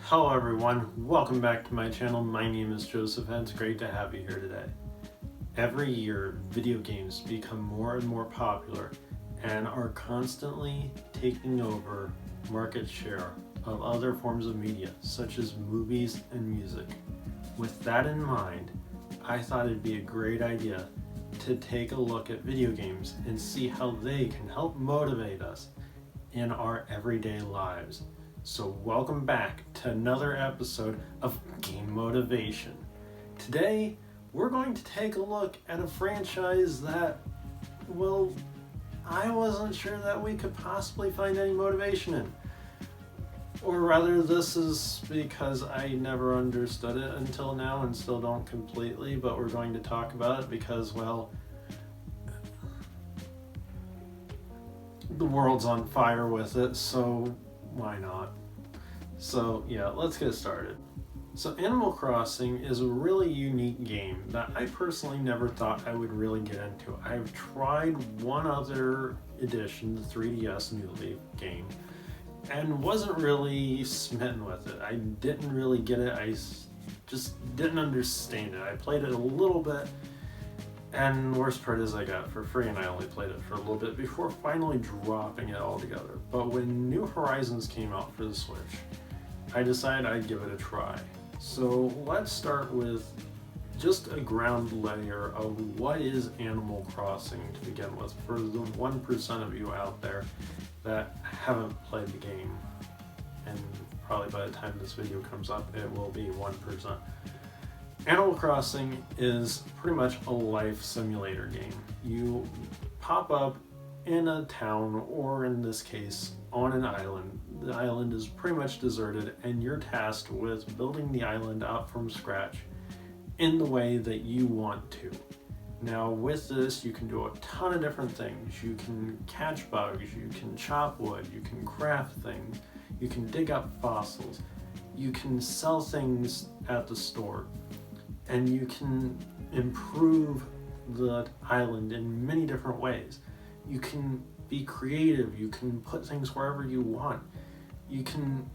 Hello everyone, welcome back to my channel. My name is Joseph and it's great to have you here today. Every year, video games become more and more popular and are constantly taking over market share of other forms of media, such as movies and music. With that in mind, I thought it'd be a great idea to take a look at video games and see how they can help motivate us in our everyday lives. So welcome back to another episode of Game Motivation. Today, we're going to take a look at a franchise that, well, I wasn't sure that we could possibly find any motivation in. Or rather, this is because I never understood it until now and still don't completely, but we're going to talk about it because, well, the world's on fire with it, so why not? So yeah, let's get started. So Animal Crossing is a really unique game that I personally never thought I would really get into. I've tried one other edition, the 3DS New Leaf game, and wasn't really smitten with it. I didn't really get it. I just didn't understand it. I played it a little bit, and the worst part is I got it for free and I only played it for a little bit before finally dropping it all together. But when New Horizons came out for the Switch, I decided I'd give it a try. So let's start with just a ground layer of what is Animal Crossing to begin with for the 1% of you out there that haven't played the game. And probably by the time this video comes up, it will be 1%. Animal Crossing is pretty much a life simulator game. You pop up in a town, or in this case, on an island. The island is pretty much deserted, and you're tasked with building the island up from scratch in the way that you want to. Now, with this, you can do a ton of different things. You can catch bugs, you can chop wood, you can craft things, you can dig up fossils, you can sell things at the store, and you can improve the island in many different ways. You can be creative, you can put things wherever you want, you can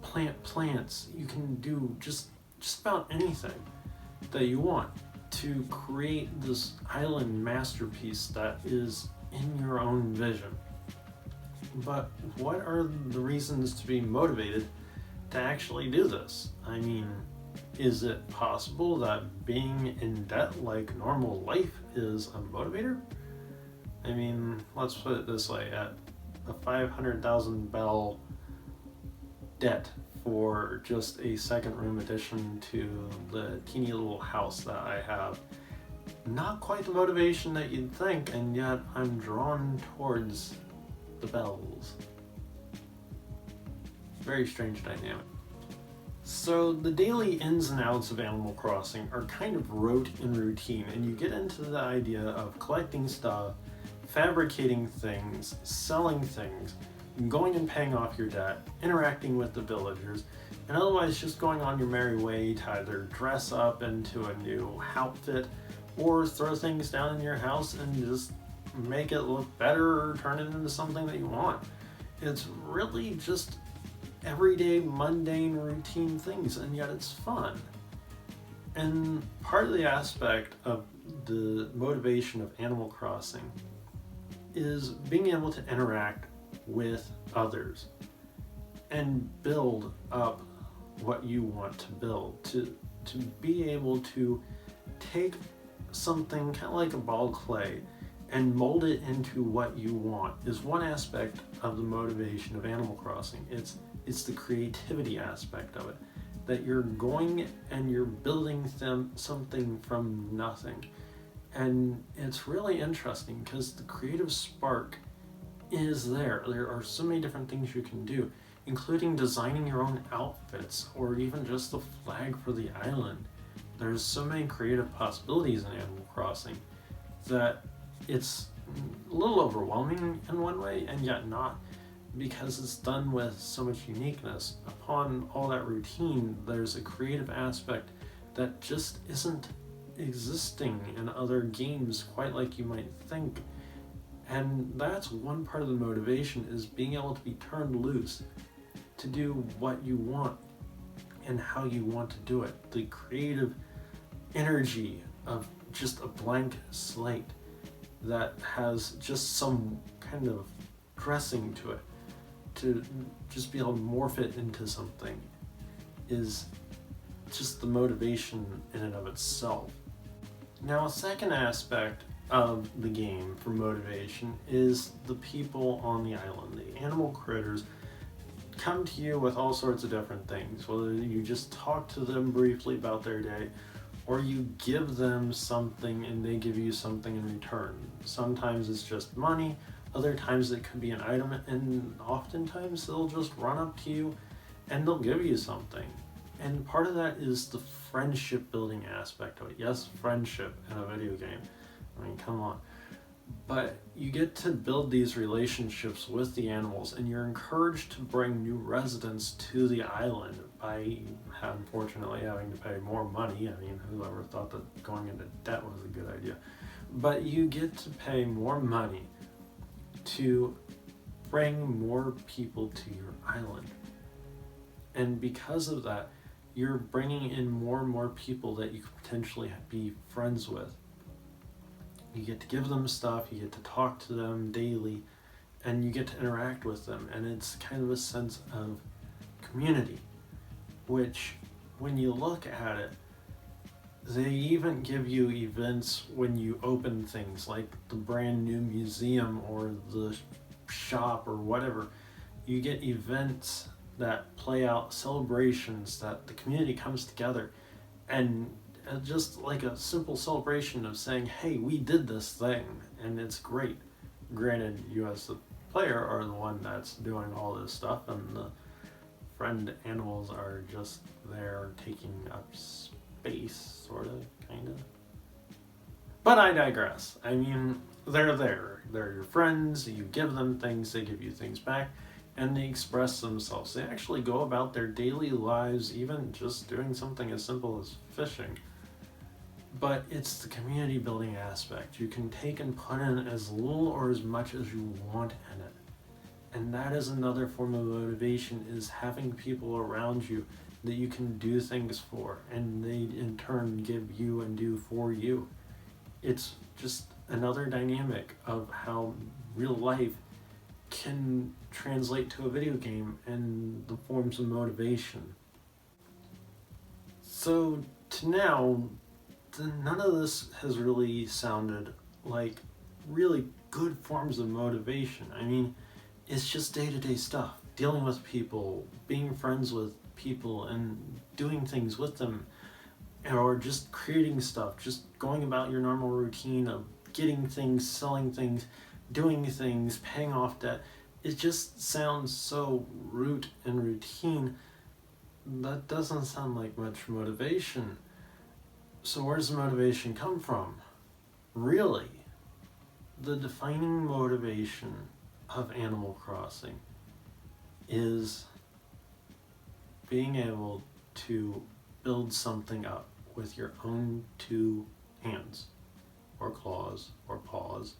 plant plants, you can do just about anything that you want to create this island masterpiece that is in your own vision. But what are the reasons to be motivated to actually do this? I mean, is it possible that being in debt like normal life is a motivator? I mean, let's put it this way, at a 500,000 bell debt for just a second room addition to the teeny little house that I have, not quite the motivation that you'd think, and yet I'm drawn towards the bells. Very strange dynamic. So the daily ins and outs of Animal Crossing are kind of rote and routine, and you get into the idea of collecting stuff, fabricating things, selling things, going and paying off your debt, interacting with the villagers, and otherwise just going on your merry way to either dress up into a new outfit or throw things down in your house and just make it look better or turn it into something that you want. It's really just everyday mundane routine things, and yet it's fun. And part of the aspect of the motivation of Animal Crossing is being able to interact with others and build up what you want to build, to be able to take something kind of like a ball of clay and mold it into what you want is one aspect of the motivation of Animal Crossing. It's the creativity aspect of it, that you're going and you're building something from nothing. And it's really interesting because the creative spark is there. There are so many different things you can do, including designing your own outfits or even just the flag for the island. There's so many creative possibilities in Animal Crossing that it's a little overwhelming in one way and yet not, because it's done with so much uniqueness. Upon all that routine, there's a creative aspect that just isn't existing in other games quite like you might think. And that's one part of the motivation, is being able to be turned loose to do what you want and how you want to do it. The creative energy of just a blank slate that has just some kind of dressing to it, to just be able to morph it into something, is just the motivation in and of itself. Now, a second aspect of the game for motivation is the people on the island. The animal critters come to you with all sorts of different things, whether you just talk to them briefly about their day, or you give them something and they give you something in return. Sometimes it's just money, other times it could be an item, and oftentimes they'll just run up to you and they'll give you something. And part of that is the friendship building aspect of it. Yes, friendship in a video game. I mean, come on. But you get to build these relationships with the animals, and you're encouraged to bring new residents to the island by, unfortunately, having to pay more money. I mean, whoever thought that going into debt was a good idea? But you get to pay more money to bring more people to your island. And because of that, you're bringing in more and more people that you could potentially be friends with. You get to give them stuff, you get to talk to them daily, and you get to interact with them. And it's kind of a sense of community, which when you look at it, they even give you events when you open things like the brand new museum or the shop or whatever. You get events that play out, celebrations that the community comes together, and just like a simple celebration of saying, hey, we did this thing and it's great. Granted, you as the player are the one that's doing all this stuff, and the friend animals are just there taking up space, sort of, kind of. But I digress. I mean, they're there. They're your friends, you give them things, they give you things back, and they express themselves. They actually go about their daily lives, even just doing something as simple as fishing. But it's the community building aspect. You can take and put in as little or as much as you want in it. And that is another form of motivation, is having people around you that you can do things for, and they in turn give you and do for you. It's just another dynamic of how real life can translate to a video game and the forms of motivation. So to now, none of this has really sounded like really good forms of motivation. I mean, it's just day-to-day stuff, dealing with people, being friends with people and doing things with them, or just creating stuff, just going about your normal routine of getting things, selling things, doing things, paying off debt. It just sounds so rote and routine. That doesn't sound like much motivation. So where does the motivation come from? Really, the defining motivation of Animal Crossing is being able to build something up with your own two hands, or claws, or paws,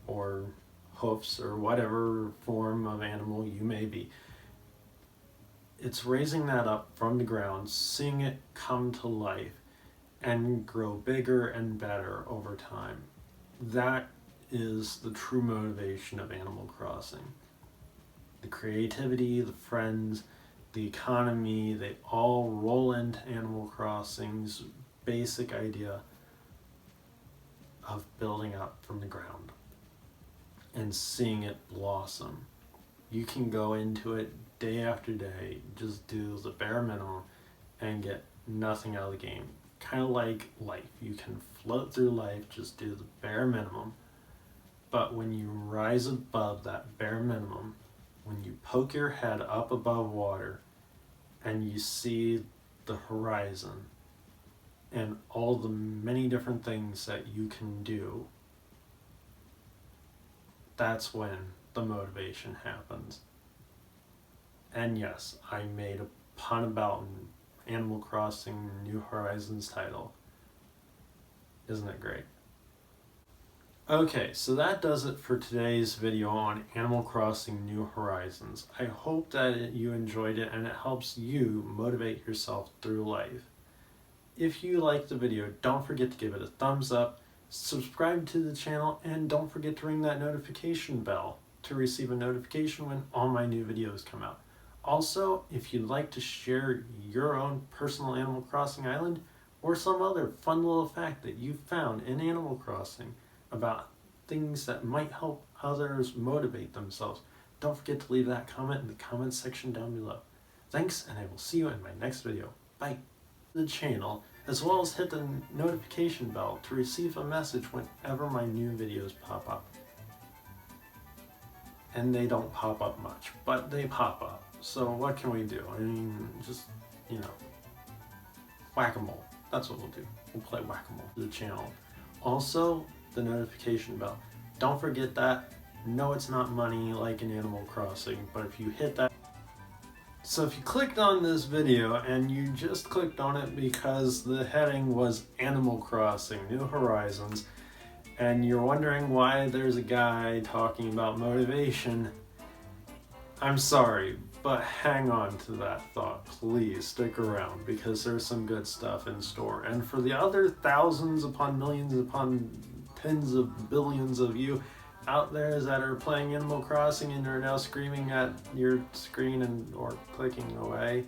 or hoofs, or whatever form of animal you may be. It's raising that up from the ground, seeing it come to life, and grow bigger and better over time. That is the true motivation of Animal Crossing. The creativity, the friends, the economy, they all roll into Animal Crossing's basic idea of building up from the ground and seeing it blossom. You can go into it day after day, just do the bare minimum and get nothing out of the game. Kind of like life. You can float through life, just do the bare minimum. But when you rise above that bare minimum, when you poke your head up above water and you see the horizon and all the many different things that you can do, that's when the motivation happens. And yes, I made a pun about Animal Crossing New Horizons title. Isn't it great? Okay, so that does it for today's video on Animal Crossing New Horizons. I hope that you enjoyed it and it helps you motivate yourself through life. If you liked the video, don't forget to give it a thumbs up, subscribe to the channel, and don't forget to ring that notification bell to receive a notification when all my new videos come out. Also, if you'd like to share your own personal Animal Crossing island or some other fun little fact that you found in Animal Crossing about things that might help others motivate themselves, don't forget to leave that comment in the comment section down below. Thanks, and I will see you in my next video. Bye. The channel, as well as hit the notification bell to receive a message whenever my new videos pop up. And they don't pop up much, but they pop up. So what can we do? I mean, just, whack-a-mole. That's what we'll do. We'll play whack-a-mole to the channel. Also, the notification bell. Don't forget that. No, it's not money like in Animal Crossing, but if you hit that. So if you clicked on this video and you just clicked on it because the heading was Animal Crossing New Horizons, and you're wondering why there's a guy talking about motivation, I'm sorry, but hang on to that thought. Please stick around because there's some good stuff in store. And for the other thousands upon millions upon tens of billions of you out there that are playing Animal Crossing and are now screaming at your screen or clicking away,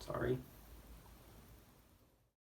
sorry.